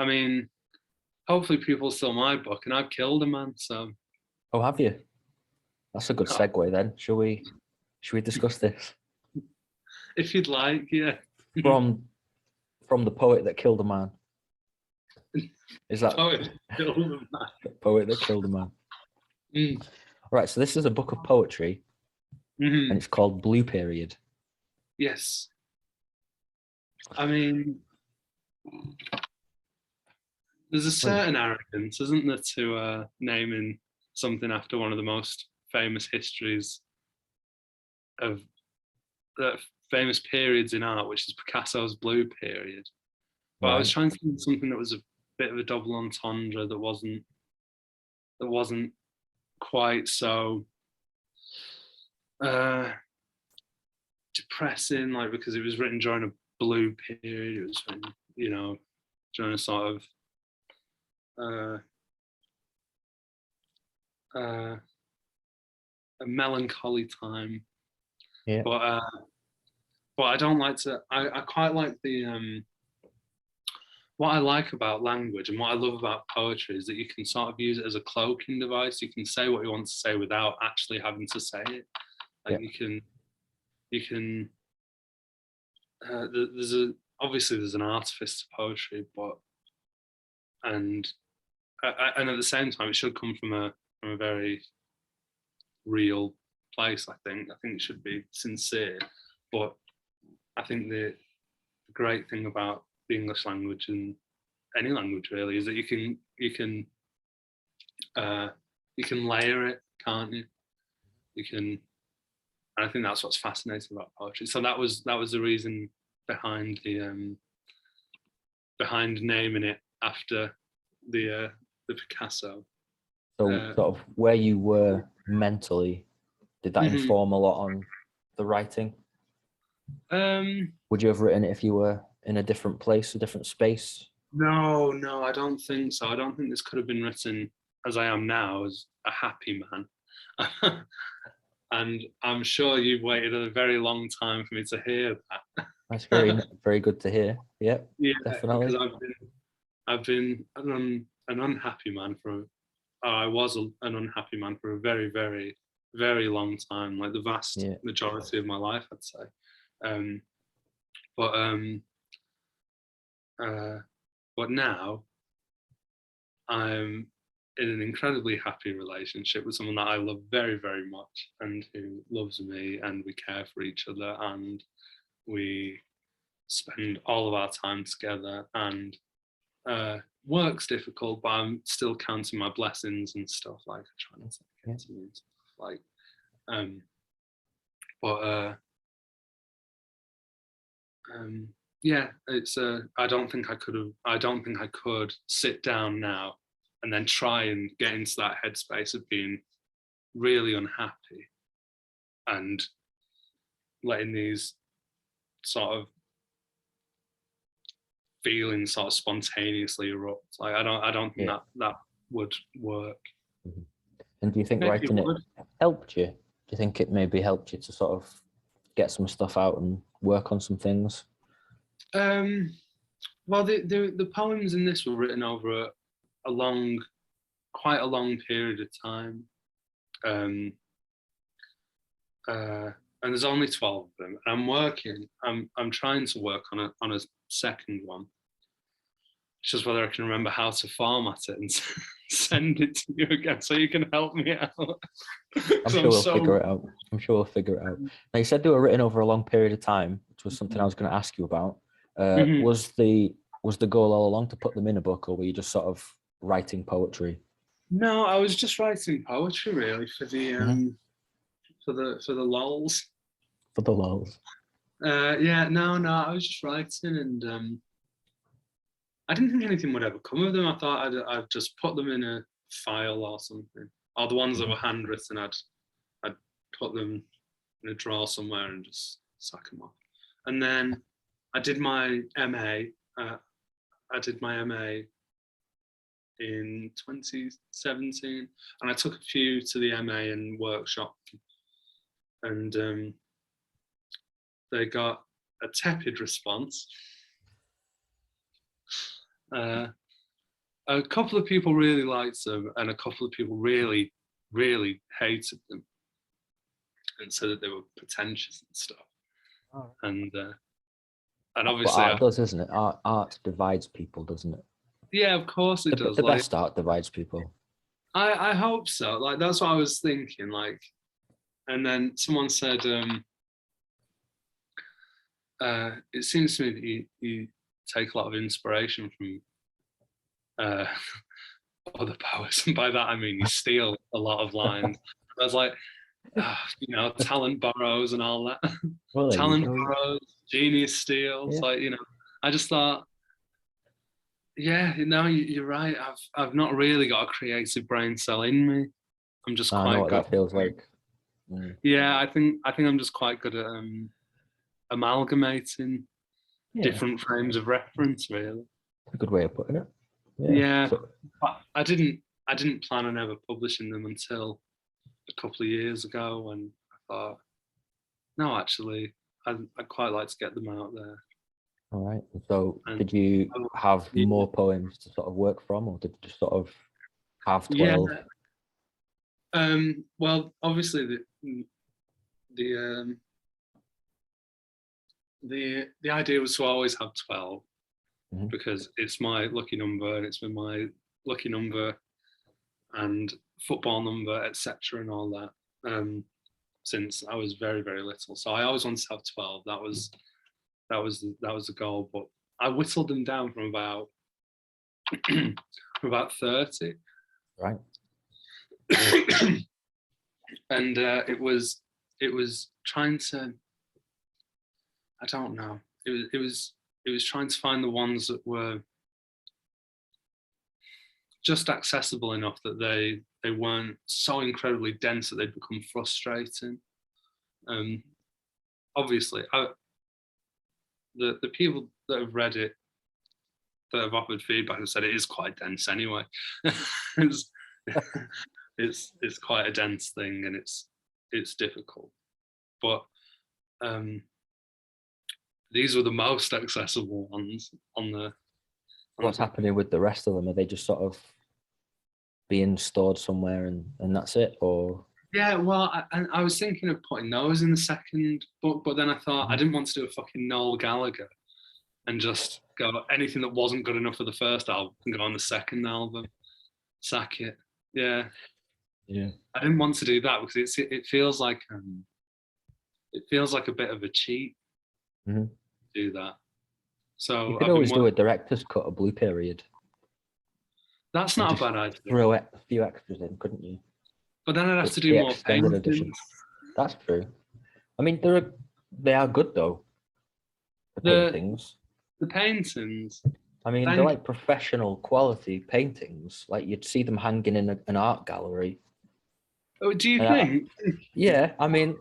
I mean, hopefully people saw my book, and I've killed a man. So, Oh, have you? That's a good segue then. Should we discuss this? if you'd like, yeah. From the poet that killed a man. Is that Poet killed a man? The poet that killed a man? Mm. Right. So this is a book of poetry, and it's called Blue Period. Yes. I mean, there's a certain arrogance, isn't there, to naming something after one of the most famous histories of famous periods in art, which is Picasso's Blue Period. But I was trying to think of something that was a bit of a double entendre that wasn't quite so depressing, like, because it was written during a blue period. It was written, during a sort of a melancholy time. Yeah. But I don't like to. I quite like the what I like about language and what I love about poetry is that you can sort of use it as a cloaking device. You can say what you want to say without actually having to say it. Like you can. Obviously there's an artifice to poetry, and at the same time it should come from a very real place. I think it should be sincere, but I think the great thing about the English language and any language really is that you can layer it, can't you? You can. And I think that's what's fascinating about poetry. So that was the reason behind behind naming it after the Picasso. So sort of where you were mentally, did that inform a lot on the writing? Would you have written it if you were in a different place, a different space? No, I don't think so. I don't think this could have been written as I am now, as a happy man. And I'm sure you've waited a very long time for me to hear that. That's very good to hear. Yeah, definitely. Because I've been an unhappy man I was an unhappy man for a very, very, very long time, like the vast majority of my life, I'd say. But now I'm in an incredibly happy relationship with someone that I love very, very much and who loves me, and we care for each other and we spend all of our time together, and work's difficult, but I'm still counting my blessings and stuff, like trying to take it to me and stuff, like it's I don't think I could sit down now and then try and get into that headspace of being really unhappy and letting these sort of feelings sort of spontaneously erupt. Like I don't think that would work. And do you think writing it helped you? Do you think it maybe helped you to sort of get some stuff out and work on some things? Well, the poems in this were written over quite a long period of time. And there's only 12 of them. I'm trying to work on a second one. It's just whether I can remember how to format it and send it to you again so you can help me out. I'm sure we'll figure it out. Now, you said they were written over a long period of time, which was something I was going to ask you about. Was the goal all along to put them in a book, or were you just sort of writing poetry? No, I was just writing poetry really for the lols. For the lols. I was just writing, and I didn't think anything would ever come of them. I thought I'd just put them in a file or something. Or the ones that were handwritten, I'd put them in a drawer somewhere and just sack them off. And then I did my MA. In 2017, and I took a few to the MA and workshop, and they got a tepid response. a couple of people really liked them, and a couple of people really, really hated them, and said that they were pretentious and stuff. Oh. And But obviously, art does, isn't it? Art divides people, doesn't it? yeah, of course it does. The best art divides people. I hope so. Like, that's what I was thinking. Like, and then someone said, it seems to me that you take a lot of inspiration from other poets, and by that I mean you steal a lot of lines. I was like, talent borrows and all that. Well, Talent borrows, genius steals. Yeah. Like, I just thought, yeah, you're right. I've not really got a creative brain cell in me. I'm just quite I know what good. that feels like. Yeah, I think I'm just quite good at amalgamating different frames of reference. Really, a good way of putting it. Yeah. But I didn't plan on ever publishing them until a couple of years ago, and I thought, no, actually, I'd quite like to get them out there. All right. So, did you have more poems to sort of work from, or did you just sort of have 12? Yeah. Well, obviously, the idea was to always have 12, because it's my lucky number, and it's been my lucky number and football number, etc., and all that, since I was very, very little. So I always wanted to have 12. That was the goal. But I whittled them down from about 30. Right. And it was trying to, I don't know. It was trying to find the ones that were just accessible enough that they weren't so incredibly dense that they'd become frustrating. Obviously, the people that have read it, that have offered feedback, have said it is quite dense anyway. it's quite a dense thing, and it's difficult. But these were the most accessible ones on the. What's happening with the rest of them? Are they just sort of being stored somewhere and that's it, or? Yeah, well, I was thinking of putting those in the second book, but then I thought I didn't want to do a fucking Noel Gallagher and just go anything that wasn't good enough for the first album and go on the second album. Sack it. Yeah. Yeah. I didn't want to do that because it feels like a bit of a cheat to do that. So you could always do a director's cut, a blue period. That's not a bad idea. Throw a few extras in, couldn't you? But then I'd have to do more paintings. Edition. That's true. I mean, they are good though. The paintings. The paintings. I mean, they're like professional quality paintings. Like you'd see them hanging in an art gallery. Oh, do you think? Yeah. I mean,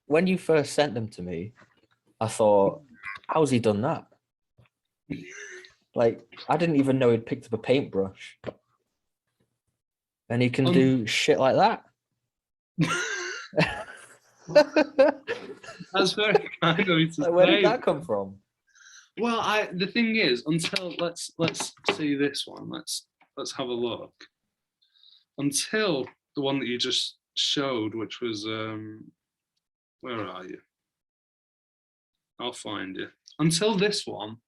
when you first sent them to me, I thought, how's he done that? Like, I didn't even know he'd picked up a paintbrush. And he can do shit like that. That's very kind of you to say. Where did that come from? Well, the thing is, until let's see this one. Let's have a look. Until the one that you just showed, which was where are you? I'll find you. Until this one,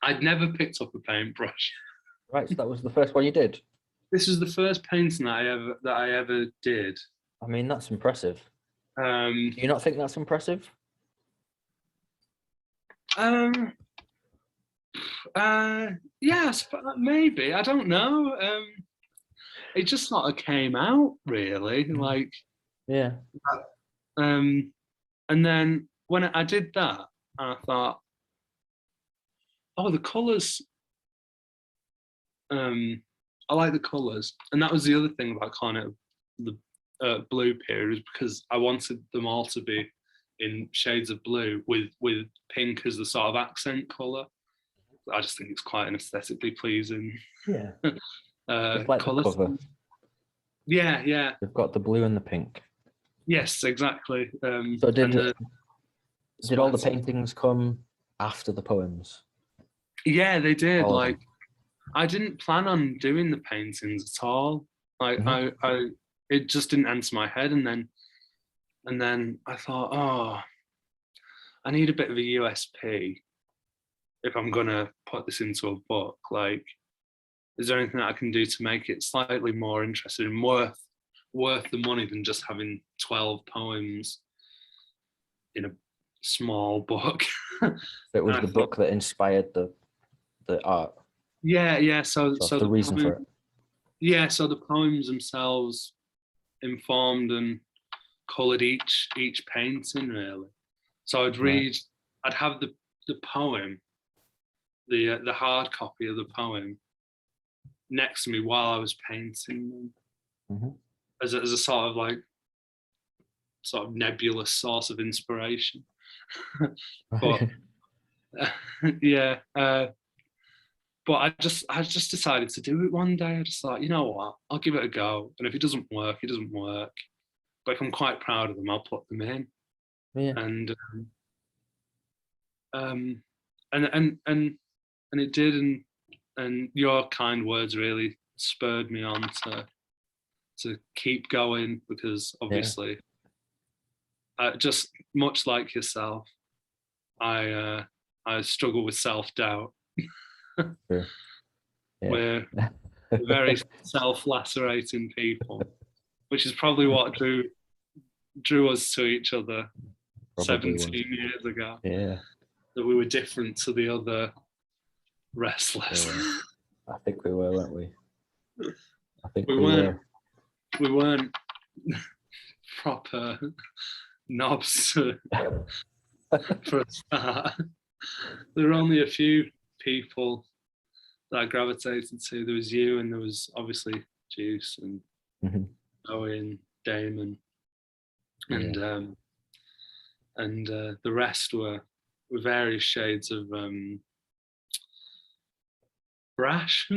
I'd never picked up a paintbrush. Right, so that was the first one you did. This was the first painting that I ever did. I mean, that's impressive. Do you not think that's impressive? Yes, maybe. I don't know. It just sort of came out, really. Like, yeah. And then when I did that, I thought, oh, the colours. I like the colours, and that was the other thing about calling it the blue period, was because I wanted them all to be in shades of blue with pink as the sort of accent colour. I just think it's quite an aesthetically pleasing. Yeah. Just like colour. the cover. Yeah, yeah. They've got the blue and the pink. Yes, exactly. So did all the paintings come after the poems? Yeah, they did. Like, I didn't plan on doing the paintings at all. It just didn't enter my head, and then I thought, oh, I need a bit of a USP if I'm gonna put this into a book. Like, is there anything that I can do to make it slightly more interesting and worth the money than just having 12 poems in a small book? It was the book that inspired the art. Yeah. So the reason for it. Yeah, so the poems themselves informed and coloured each painting, really. So I'd have the poem, the hard copy of the poem next to me while I was painting them, as a sort of nebulous source of inspiration. But but I just decided to do it one day. I just thought, you know what, I'll give it a go, and if it doesn't work, it doesn't work. But if I'm quite proud of them, I'll put them in. Yeah. And it did, and your kind words really spurred me on to keep going, because obviously, just much like yourself, I struggle with self-doubt. Sure. Yeah. We're very self-lacerating people, which is probably what drew us to each other 17 years ago. Yeah. That we were different to the other wrestlers. Yeah. I think we were, weren't we? I think we weren't. We weren't proper knobs for a start. There were only a few people that I gravitated to. There was you, and there was obviously Juice and Owen, Damon, and the rest were various shades of brash.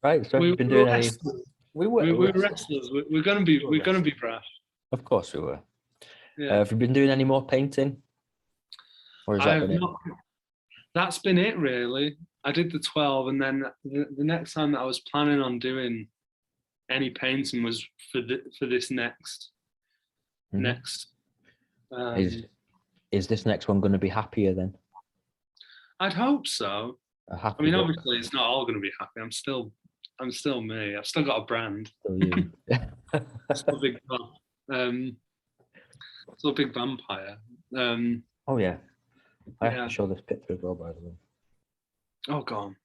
Right. So we've been doing any. We were wrestlers. We're gonna be brash. Of course we were. Yeah. Have you been doing any more painting? Or has that been it? That's been it, really. I did the 12, and then the next time that I was planning on doing any painting was for this next. Is this next one going to be happier then? I'd hope so. I mean, obviously, it's not all going to be happy. I'm still me. I've still got a brand. Still you. Still a big vampire. Oh yeah. I have to show this picture as well, by the way. Oh, go on.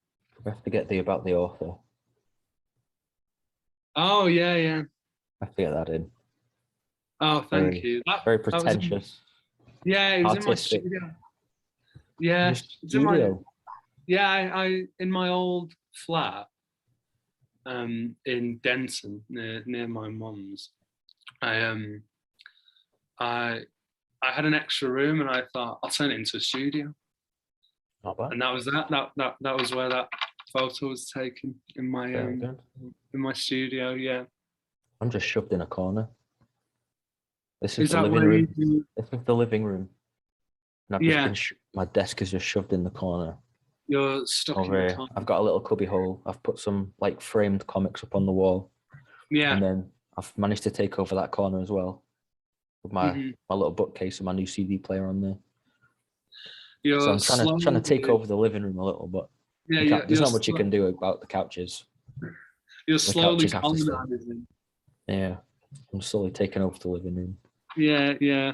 We have to get about the author. Oh yeah. I have to get that in. Oh, thank you. Very pretentious. It was in my studio. Yeah, I in my old flat in Denton near my mum's. I had an extra room, and I thought I'll turn it into a studio. Not bad. And that was that was where that photo was taken, in my studio. Yeah. I'm just shoved in a corner. This is the living room. This is the living room. And I've just been my desk is just shoved in the corner. You're stuck over in the corner. I've got a little cubby hole. I've put some like framed comics up on the wall. Yeah. And then I've managed to take over that corner as well, with my little bookcase and my new CD player on there. So I'm trying to take over the living room a little, but there's not much you can do about the couches. You're slowly colonizing. Yeah, I'm slowly taking over the living room. Yeah.